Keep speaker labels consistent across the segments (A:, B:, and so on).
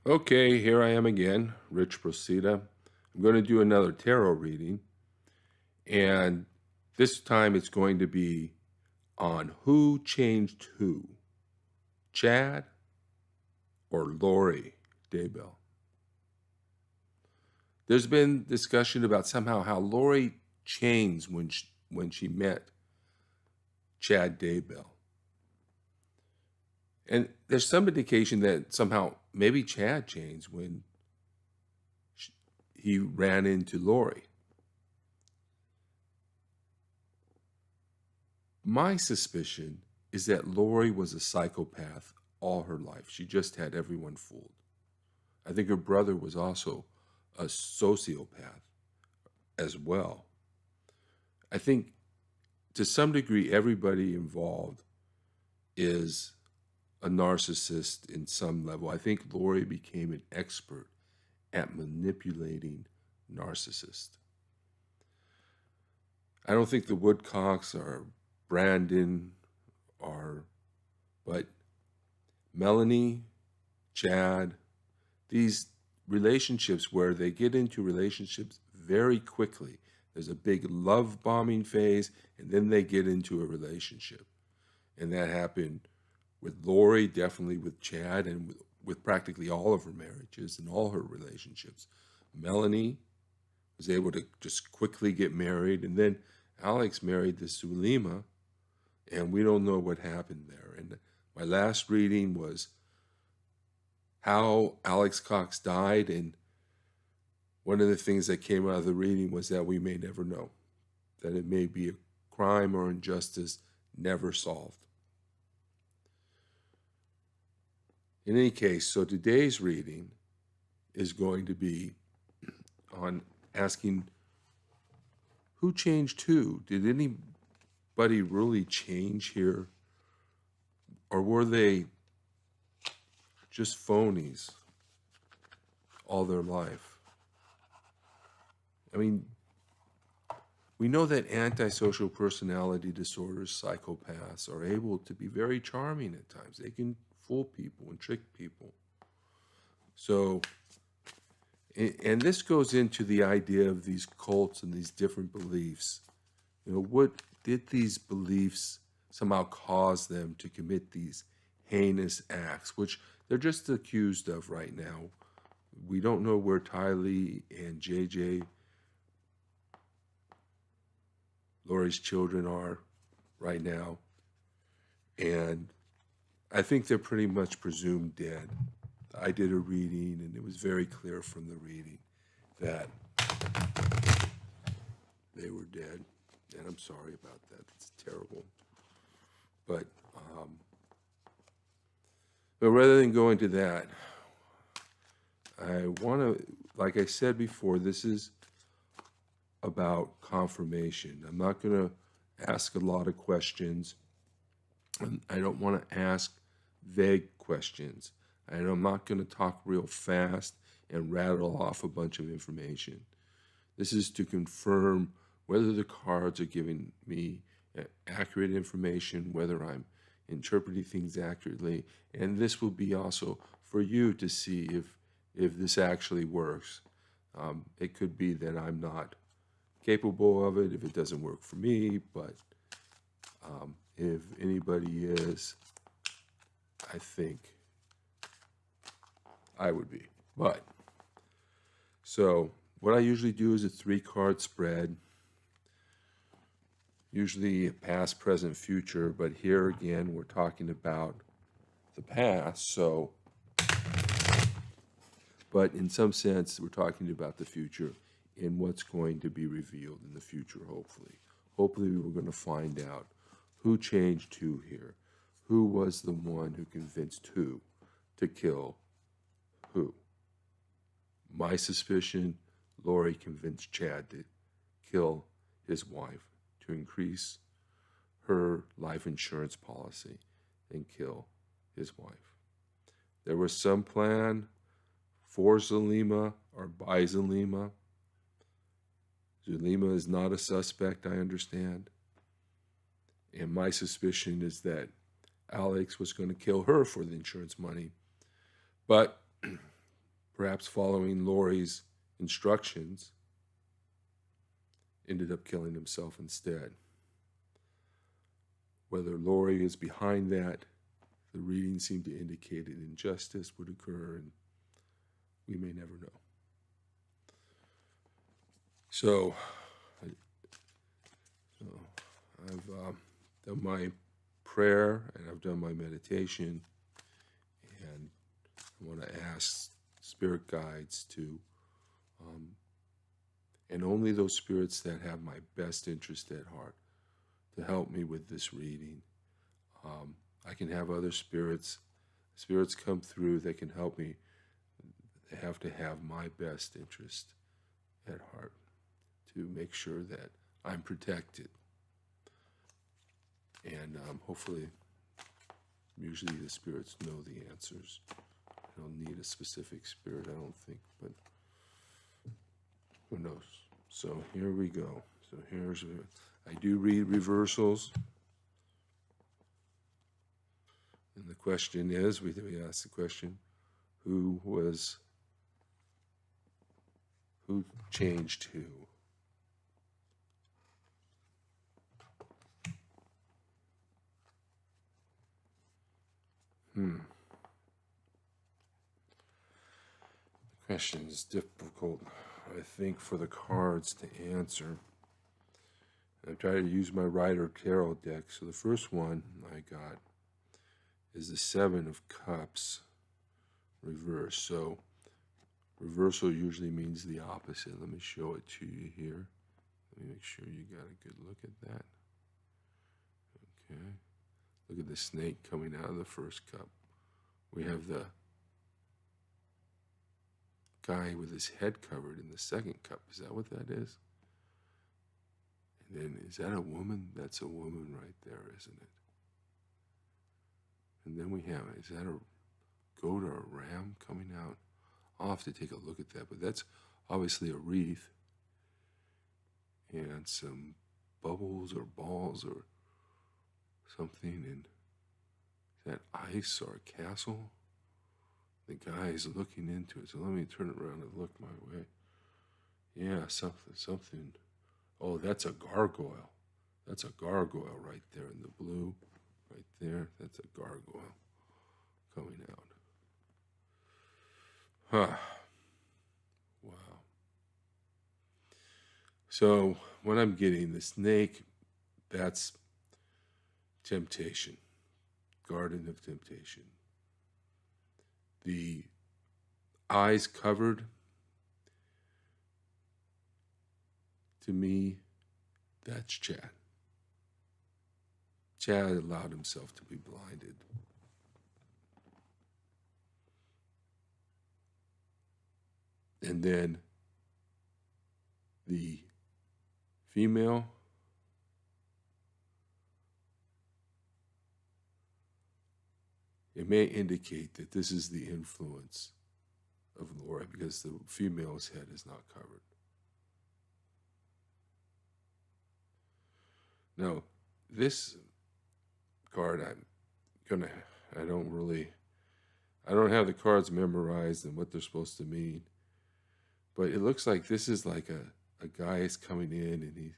A: Okay, here I am again, Rich Procida. I'm going to do another tarot reading, and this time it's going to be on who changed who, Chad or Lori Daybell. There's been discussion about somehow how Lori changed when she met Chad Daybell. And there's some indication that somehow maybe Chad changed when he ran into Lori. My suspicion is that Lori was a psychopath all her life. She just had everyone fooled. I think her brother was also a sociopath as well. I think to some degree, everybody involved is a narcissist in some level. I think Lori became an expert at manipulating narcissists. I don't think the Woodcocks or Brandon but Melanie, Chad, these relationships where they get into relationships very quickly. There's a big love bombing phase, and then they get into a relationship. And that happened with Lori, definitely with Chad, and with practically all of her marriages and all her relationships. Melanie was able to just quickly get married, and then Alex married this Zulima, and we don't know what happened there. And my last reading was how Alex Cox died, and one of the things that came out of the reading was that we may never know, that it may be a crime or injustice never solved. In any case, so today's reading is going to be on asking who changed who? Did anybody really change here? Or were they just phonies all their life? I mean, we know that antisocial personality disorders, psychopaths, are able to be very charming at times. They can fool people and trick people. So, and this goes into the idea of these cults and these different beliefs. What did these beliefs somehow cause them to commit these heinous acts, which they're just accused of right now? We don't know where Tylee and JJ, Lori's children, are right now. And I think they're pretty much presumed dead. I did a reading, and it was very clear from the reading that they were dead. And I'm sorry about that. It's terrible. But rather than go into that, I want to, like I said before, this is about confirmation. I'm not going to ask a lot of questions. I don't want to ask vague questions. And I'm not going to talk real fast and rattle off a bunch of information. This is to confirm whether the cards are giving me accurate information, whether I'm interpreting things accurately, and this will be also for you to see if this actually works. It could be that I'm not capable of it if it doesn't work for me, but if anybody is, I think I would be. But so what I usually do is a 3-card spread, usually past, present, future, but here again we're talking about the past, so but in some sense we're talking about the future and what's going to be revealed in the future. Hopefully we're going to find out who changed who here, who was the one who convinced who to kill who. My suspicion, Lori convinced Chad to kill his wife to increase her life insurance policy and kill his wife. There was some plan for Zulima or by Zulima. Zulima is not a suspect, I understand. And my suspicion is that Alex was going to kill her for the insurance money. But perhaps following Lori's instructions, ended up killing himself instead. Whether Lori is behind that, the reading seemed to indicate an injustice would occur, and we may never know. So I've done my prayer and I've done my meditation, and I want to ask spirit guides to, and only those spirits that have my best interest at heart, to help me with this reading. I can have other spirits come through that can help me. They have to have my best interest at heart to make sure that I'm protected. And hopefully, usually the spirits know the answers. I don't need a specific spirit, I don't think, but who knows? So here we go. So I do read reversals. And the question is, we ask the question, who changed who? The question is difficult, I think, for the cards to answer. I've tried to use my Rider Tarot deck. So the first one I got is the Seven of Cups reversed. So reversal usually means the opposite. Let me show it to you here. Let me make sure you got a good look at that. Okay. Look at the snake coming out of the first cup. We have the guy with his head covered in the second cup. Is that what that is? And then, is that a woman? That's a woman right there, isn't it? And then we have, is that a goat or a ram coming out? I'll have to take a look at that, but that's obviously a wreath and some bubbles or balls or something. And is that ice or a castle? The guy is looking into it. So let me turn it around and look my way. Yeah, something. Oh, that's a gargoyle. That's a gargoyle right there in the blue. Right there. That's a gargoyle coming out. Huh. Wow. So when I'm getting the snake, that's temptation. Garden of temptation. The eyes covered, to me, that's Chad. Chad allowed himself to be blinded. And then the female, it may indicate that this is the influence of Laura because the female's head is not covered. Now, this card, I don't have the cards memorized and what they're supposed to mean, but it looks like this is like a guy is coming in, and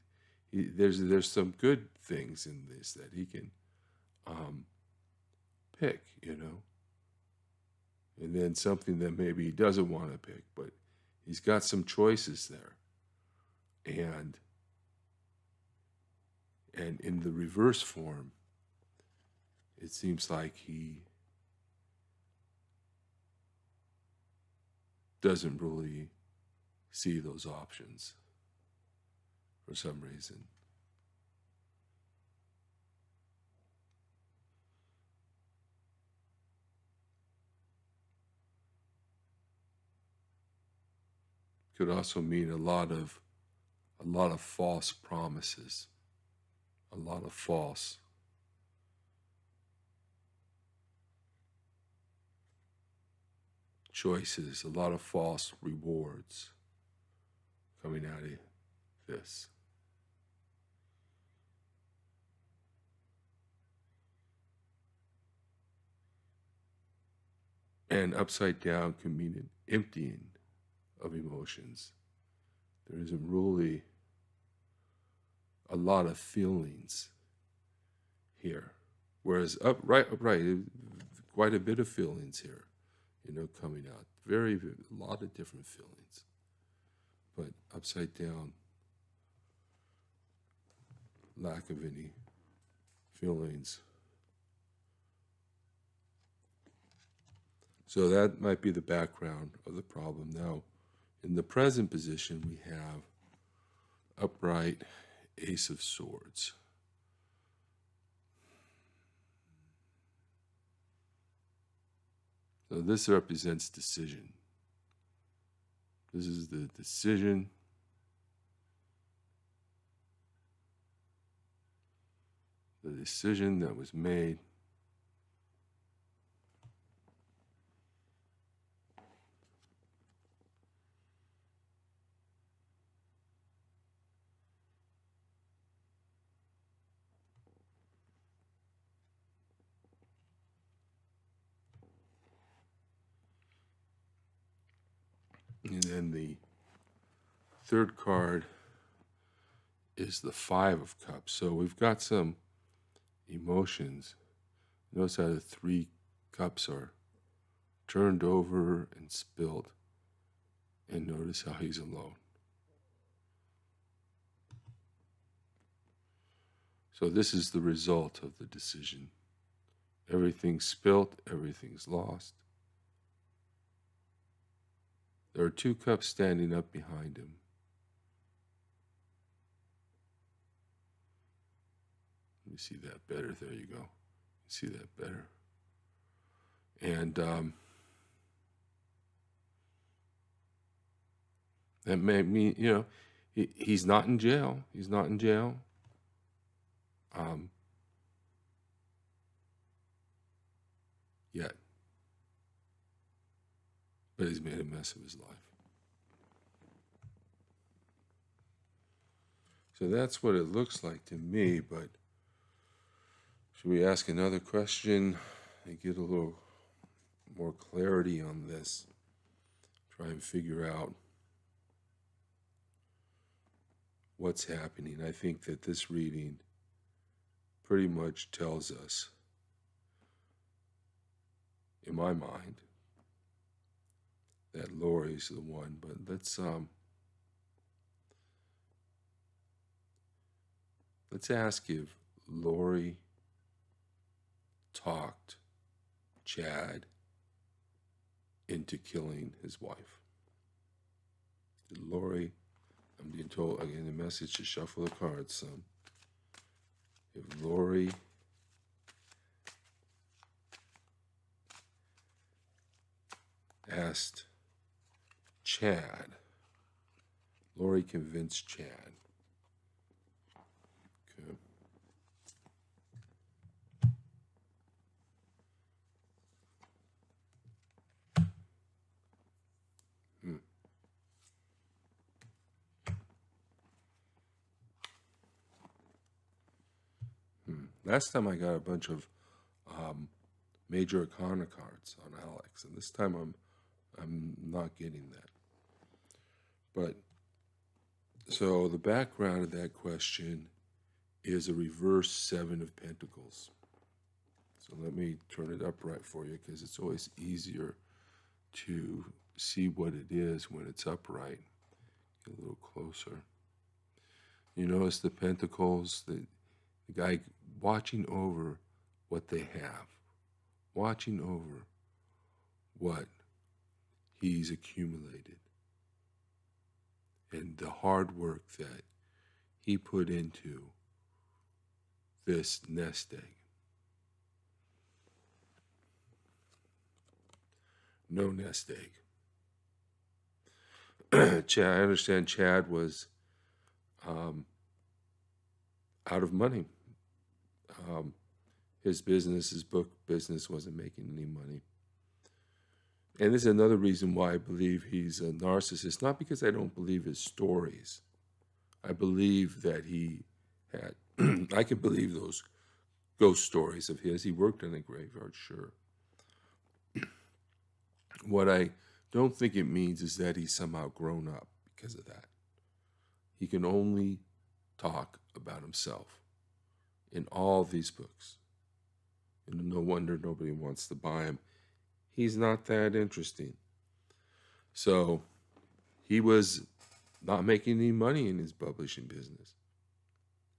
A: there's some good things in this that he can pick, and then something that maybe he doesn't want to pick, but he's got some choices there, and in the reverse form, it seems like he doesn't really see those options for some reason. Could also mean a lot of false promises, a lot of false choices, a lot of false rewards coming out of this. And upside down can mean an emptying of emotions. There isn't really a lot of feelings here. Whereas upright, quite a bit of feelings here, coming out. A lot of different feelings. But upside down, lack of any feelings. So that might be the background of the problem. Now, in the present position, we have upright Ace of Swords. So this represents decision. This is the decision. The decision that was made. And then the third card is the Five of Cups. So we've got some emotions. Notice how the 3 cups are turned over and spilled. And notice how he's alone. So this is the result of the decision. Everything's spilt, everything's lost. There are 2 cups standing up behind him. Let me see that better. There you go. You see that better. And that may mean, he's not in jail. He's not in jail. Yet. But he's made a mess of his life. So that's what it looks like to me, but should we ask another question and get a little more clarity on this? Try and figure out what's happening. I think that this reading pretty much tells us, in my mind, that Lori's the one. But let's ask if Lori talked Chad into killing his wife. Did Lori, I'm being told again the message to shuffle the cards, son. If Lori asked Chad, Lori convinced Chad. Okay. Last time I got a bunch of major arcana cards on Alex, and this time I'm not getting that. But so the background of that question is a reverse 7 of Pentacles. So let me turn it upright for you, because it's always easier to see what it is when it's upright. Get a little closer. You notice the Pentacles, the guy watching over what they have, watching over what he's accumulated, and the hard work that he put into this nest egg. No nest egg. Chad, I understand Chad was out of money. His book business wasn't making any money. And this is another reason why I believe he's a narcissist. Not because I don't believe his stories. I believe that he had, I can believe those ghost stories of his. He worked in a graveyard, sure. What I don't think it means is that he's somehow grown up because of that. He can only talk about himself in all these books. And no wonder nobody wants to buy him. He's not that interesting. So he was not making any money in his publishing business.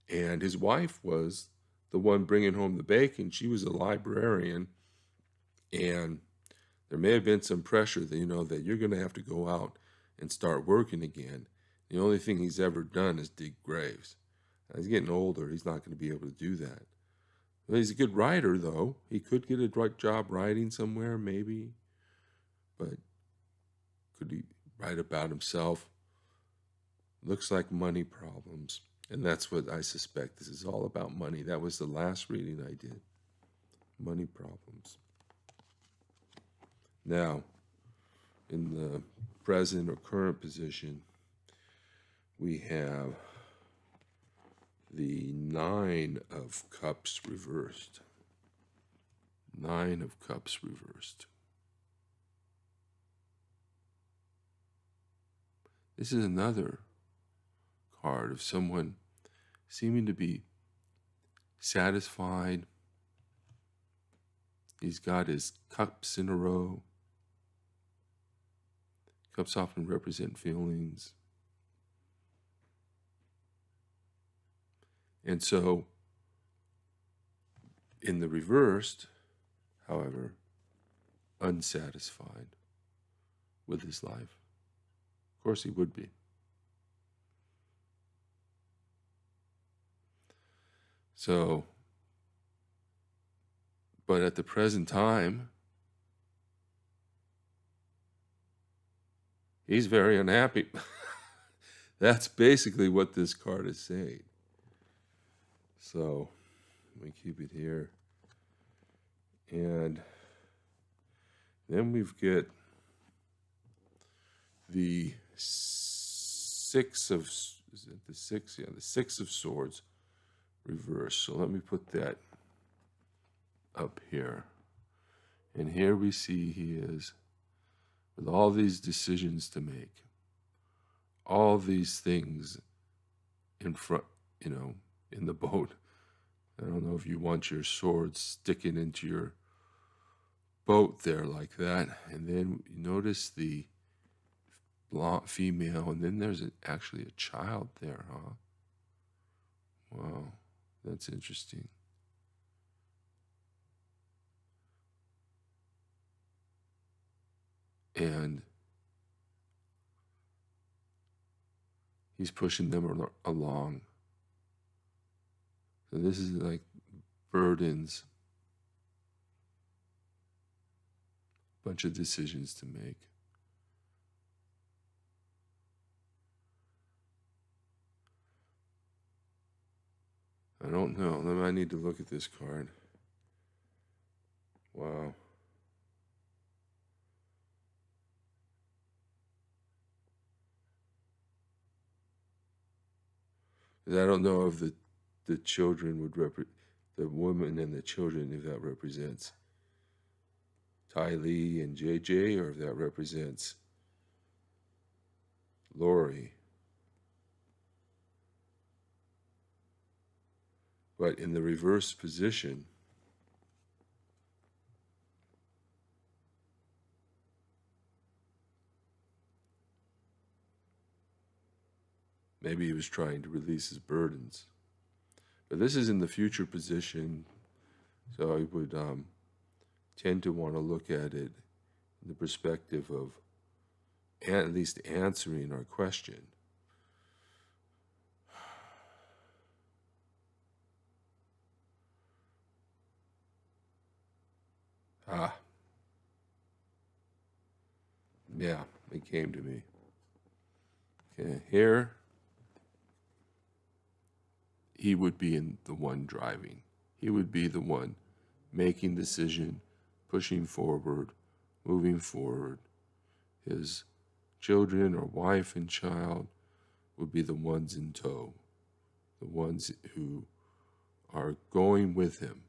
A: And his wife was the one bringing home the bacon. She was a librarian. And there may have been some pressure that, that you're going to have to go out and start working again. The only thing he's ever done is dig graves. He's getting older. He's not going to be able to do that. Well, he's a good writer, though. He could get a job writing somewhere, maybe. But could he write about himself? Looks like money problems. And that's what I suspect. This is all about money. That was the last reading I did. Money problems. Now, in the present or current position, we have the 9 of Cups reversed. 9 of Cups reversed. This is another card of someone seeming to be satisfied. He's got his cups in a row. Cups often represent feelings. And so, in the reversed, however, unsatisfied with his life. Of course he would be. So, but at the present time, he's very unhappy. That's basically what this card is saying. So, let me keep it here. And then we've got the 6 of, is it the 6? Yeah, the 6 of Swords reversed. So let me put that up here. And here we see he is with all these decisions to make. All these things in front, in the boat. I don't know if you want your sword sticking into your boat there like that. And then you notice the blonde female, and then there's actually a child there, huh? Wow, that's interesting. And he's pushing them along. So this is like burdens, bunch of decisions to make. I don't know. Then I need to look at this card. Wow. I don't know if the children would the woman and the children, if that represents Ty Lee and JJ, or if that represents Lori. But in the reverse position, maybe he was trying to release his burdens. But this is in the future position, so I would tend to want to look at it in the perspective of at least answering our question. Yeah, it came to me. Okay, here he would be the one driving. He would be the one making decision, pushing forward, moving forward. His children or wife and child would be the ones in tow, the ones who are going with him,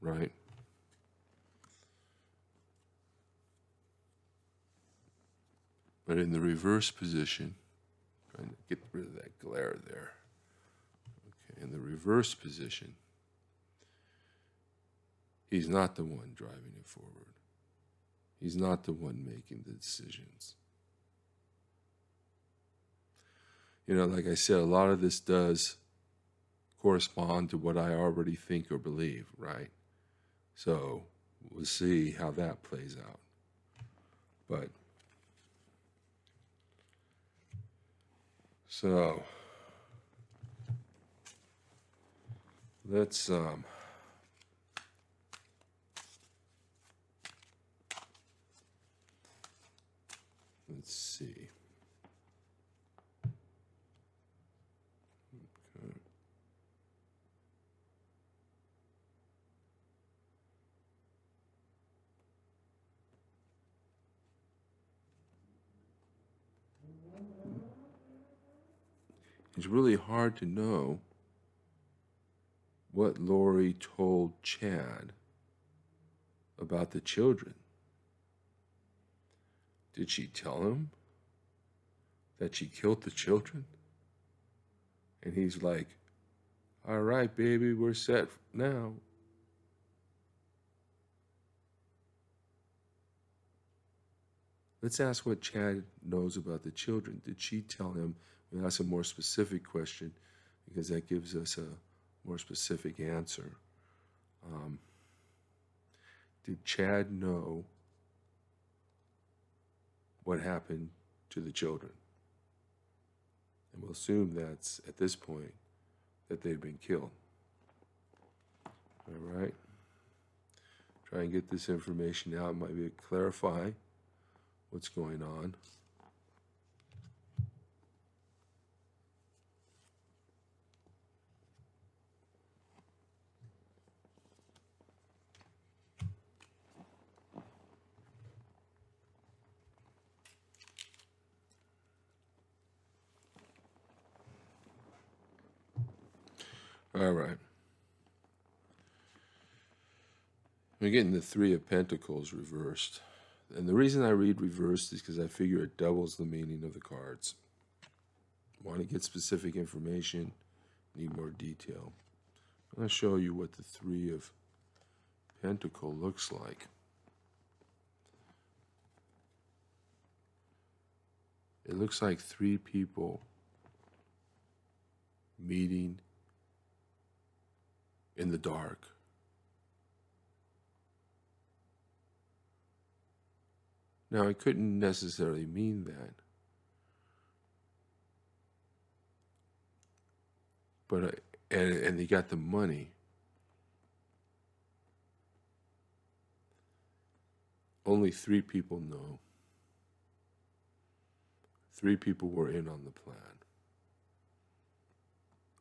A: right? But in the reverse position, trying to get rid of that glare there. Okay, in the reverse position, he's not the one driving it forward. He's not the one making the decisions. You know, like I said, a lot of this does correspond to what I already think or believe, right? So we'll see how that plays out. But, so, let's see. Okay. It's really hard to know what Lori told Chad about the children. Did she tell him that she killed the children? And he's like, all right, baby, we're set now. Let's ask what Chad knows about the children. Did she tell him? We'll ask a more specific question because that gives us a more specific answer. Did Chad know what happened to the children? And we'll assume that's, at this point, that they've been killed. All right? Try and get this information out, maybe clarify what's going on. All right. We're getting the Three of Pentacles reversed. And the reason I read reversed is because I figure it doubles the meaning of the cards. Want to get specific information, need more detail. I'm going to show you what the Three of Pentacles looks like. It looks like three people meeting in the dark. Now, it couldn't necessarily mean that. But, and they got the money. Only three people know. Three people were in on the plan.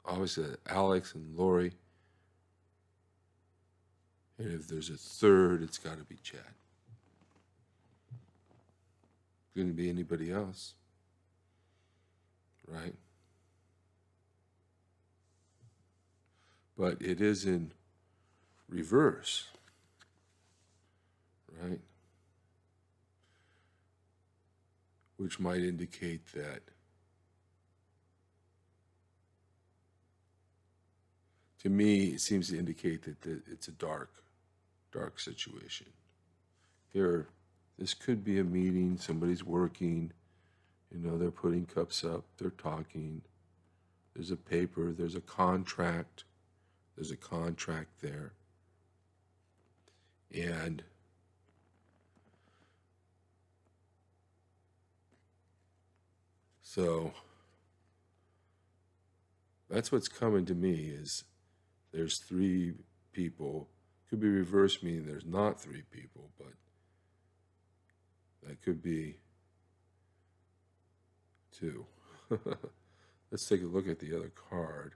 A: Obviously, Alex and Lori. And if there's a third, it's got to be Chad. Couldn't be anybody else. Right? But it is in reverse. Right? Which might indicate that to me, it seems to indicate that it's a dark situation. Here, this could be a meeting, somebody's working, they're putting cups up, they're talking, there's a paper, there's a contract there. And so that's what's coming to me is there's three people. Could be reverse, meaning there's not three people, but that could be two. Let's take a look at the other card.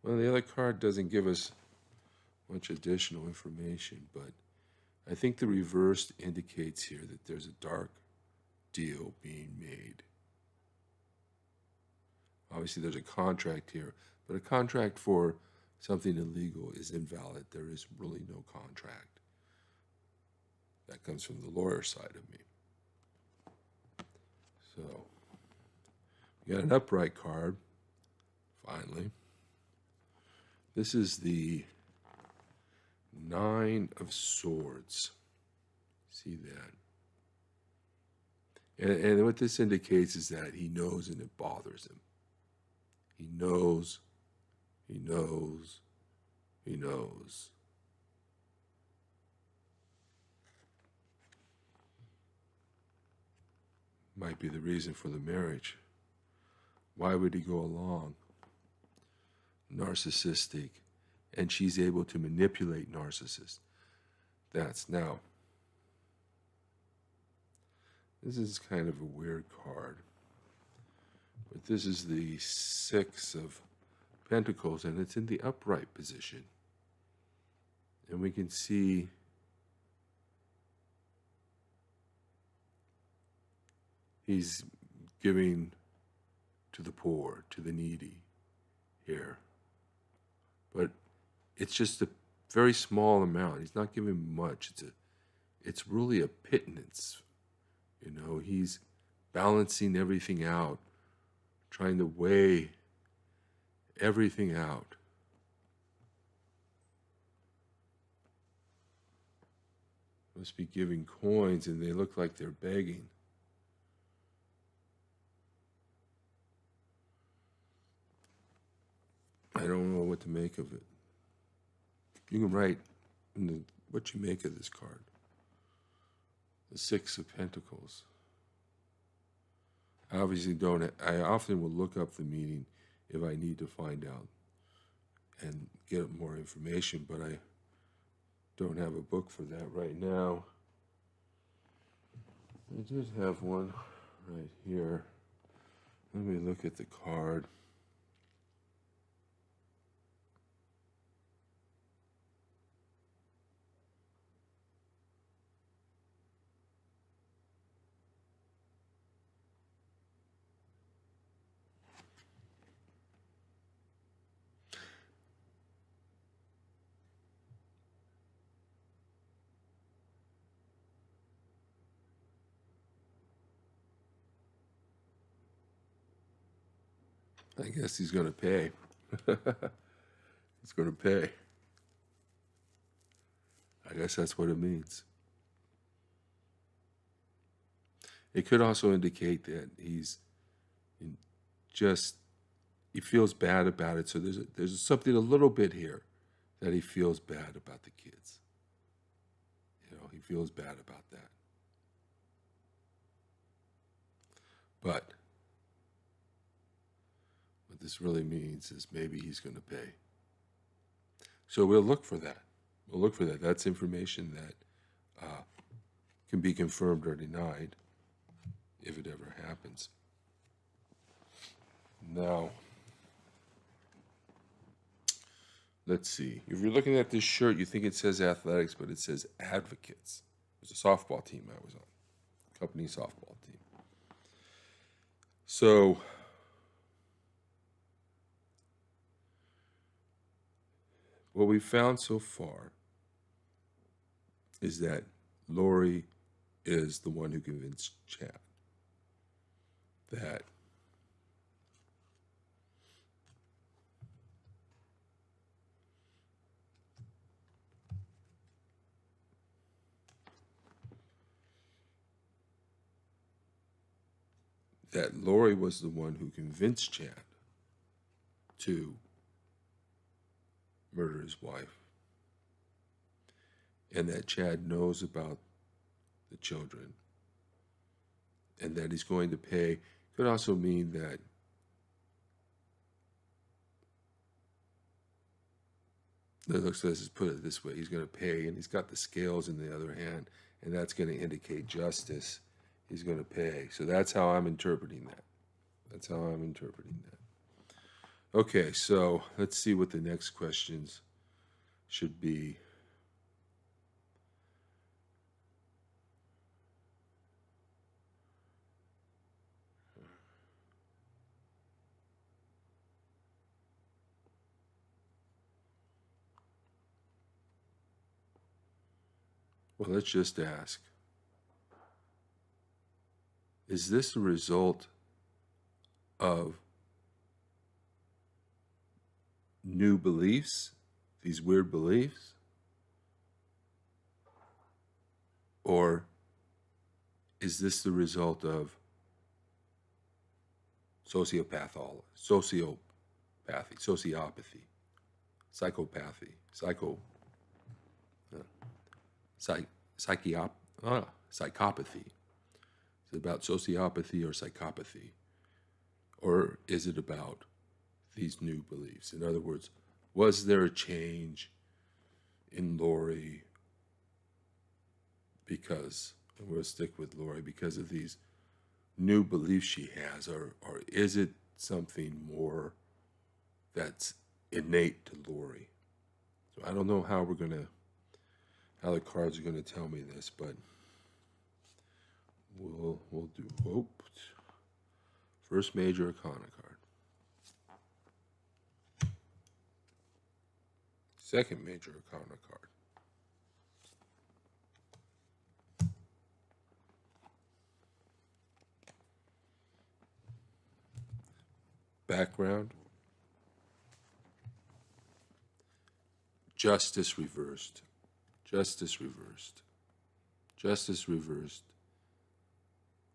A: Well, the other card doesn't give us much additional information, but I think the reverse indicates here that there's a dark deal being made. Obviously, there's a contract here, but a contract for something illegal is invalid. There is really no contract. That comes from the lawyer side of me. So, we got an upright card, finally. This is the Nine of Swords. See that? And what this indicates is that he knows and it bothers him. He knows, he knows, he knows. Might be the reason for the marriage. Why would he go along? Narcissistic. And she's able to manipulate narcissists. That's now. This is kind of a weird card. But this is the Six of Pentacles, and it's in the upright position. And we can see he's giving to the poor, to the needy here. But it's just a very small amount. He's not giving much. It's really a pittance. You know, he's balancing everything out, trying to weigh everything out. Must be giving coins, and they look like they're begging. I don't know what to make of it. You can write what you make of this card. The Six of Pentacles. I often will look up the meaning if I need to find out and get more information, but I don't have a book for that right now. I did have one right here. Let me look at the card. I guess he's going to pay. He's going to pay. I guess that's what it means. It could also indicate that he feels bad about it. So there's something a little bit here that he feels bad about the kids. You know, he feels bad about that. But what this really means is maybe he's going to pay. So we'll look for that. We'll look for that. That's information that can be confirmed or denied if it ever happens. Now, let's see. If you're looking at this shirt, you think it says athletics, but it says advocates. There's a softball team I was on, company softball team. So, what we found so far is that Lori is the one who convinced Chad that Lori was the one who convinced Chad to murder his wife, and that Chad knows about the children, and that he's going to pay. Could also mean that let's put it this way, he's going to pay, and he's got the scales in the other hand, and that's going to indicate justice. He's going to pay. So that's how I'm interpreting that. That's how I'm interpreting that. Okay, so let's see what the next questions should be. Well, let's just ask, is this a result of new beliefs, these weird beliefs? Or is this the result of sociopathy, sociopathy, psychopathy, psychopathy? Is it about sociopathy or psychopathy? Or is it about these new beliefs? In other words, was there a change in Lori because, and we'll stick with Lori, because of these new beliefs she has, or is it something more that's innate to Lori? So I don't know how the cards are gonna tell me this, but we'll do first major arcana card, second major arcana card, background, justice reversed, justice reversed, justice reversed,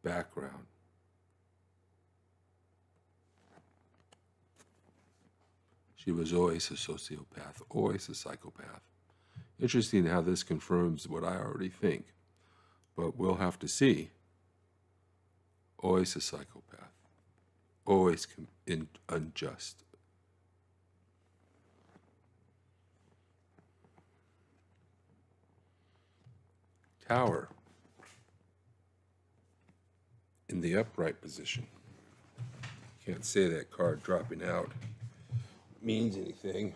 A: background. She was always a sociopath, always a psychopath. Interesting how this confirms what I already think, but we'll have to see. Always a psychopath, always unjust. Tower in the upright position. Can't say that card dropping out means anything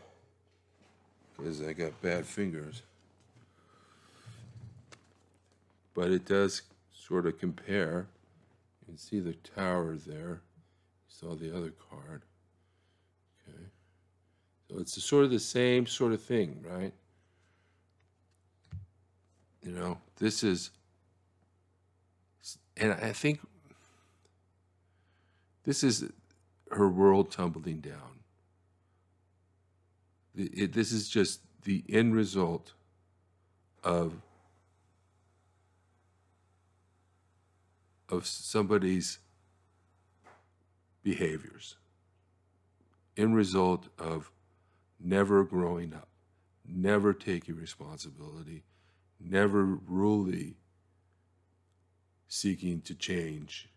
A: because I got bad fingers. But it does sort of compare. You can see the tower there. You saw the other card. Okay. So it's sort of the same sort of thing, right? You know, this is, and I think this is her world tumbling down. This is just the end result of somebody's behaviors. End result of never growing up, never taking responsibility, never really seeking to change.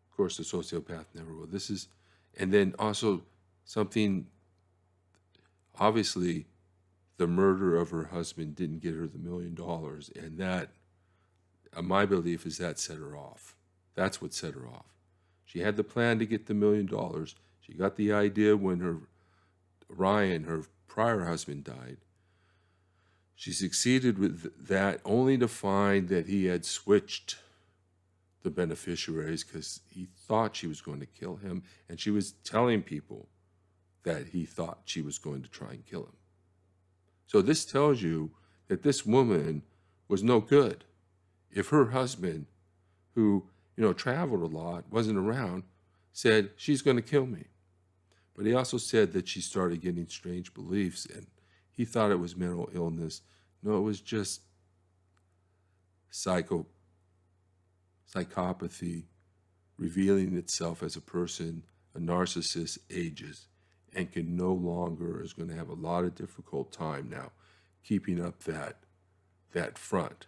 A: Of course, the sociopath never will. This is, and then also something, obviously, the murder of her husband didn't get her the $1 million, and that, my belief is that set her off. That's what set her off. She had the plan to get the $1 million. She got the idea when Ryan, her prior husband, died. She succeeded with that only to find that he had switched the beneficiaries because he thought she was going to kill him, and she was telling people that he thought she was going to try and kill him. So this tells you that this woman was no good. If her husband, who, you know, traveled a lot, wasn't around, said, she's going to kill me. But he also said that she started getting strange beliefs, and he thought it was mental illness. No, it was just psychopathy revealing itself as a person. A narcissist ages and can no longer, is going to have a lot of difficult time now keeping up that front.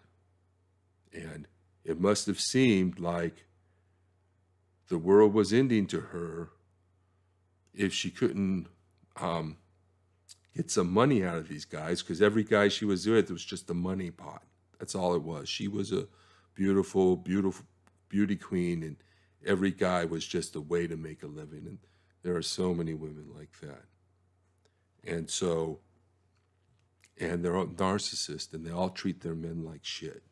A: And it must have seemed like the world was ending to her if she couldn't get some money out of these guys, because every guy she was with was just a money pot. That's all it was. She was a beautiful, beautiful beauty queen, and every guy was just a way to make a living. And there are so many women like that. And so, and they're all narcissists, and they all treat their men like shit.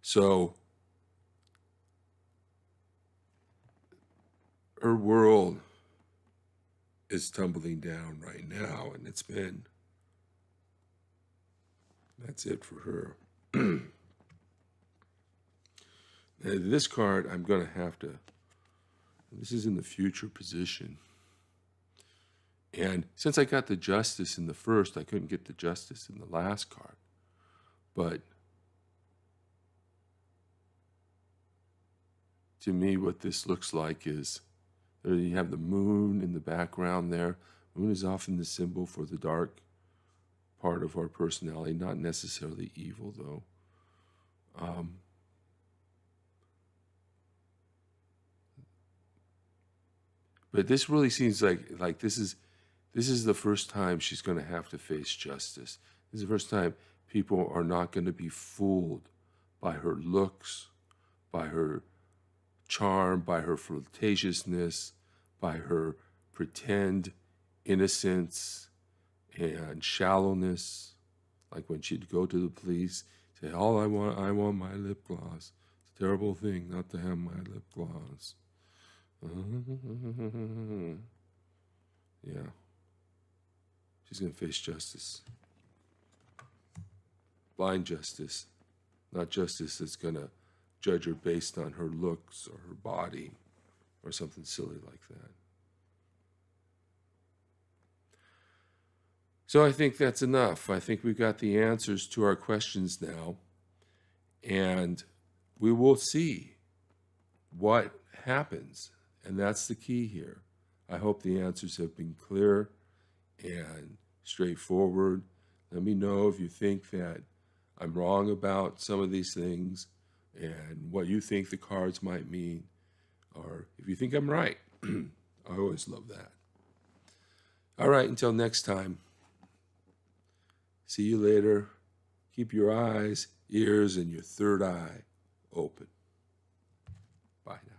A: So her world is tumbling down right now, and that's it for her. This card, I'm going to have to, this is in the future position. And since I got the justice in the first, I couldn't get the justice in the last card. But to me, what this looks like is, there you have the moon in the background there. Moon is often the symbol for the dark part of our personality, not necessarily evil, though. But this really seems like this is the first time she's going to have to face justice. This is the first time people are not going to be fooled by her looks, by her charm, by her flirtatiousness, by her pretend innocence and shallowness. Like when she'd go to the police, say, "All I want my lip gloss. It's a terrible thing not to have my lip gloss." Yeah. She's going to face justice. Blind justice. Not justice that's going to judge her based on her looks or her body or something silly like that. So I think that's enough. I think we've got the answers to our questions now. And we will see what happens. And that's the key here. I hope the answers have been clear and straightforward. Let me know if you think that I'm wrong about some of these things and what you think the cards might mean, or if you think I'm right. I always love that. All right, until next time. See you later. Keep your eyes, ears, and your third eye open. Bye now.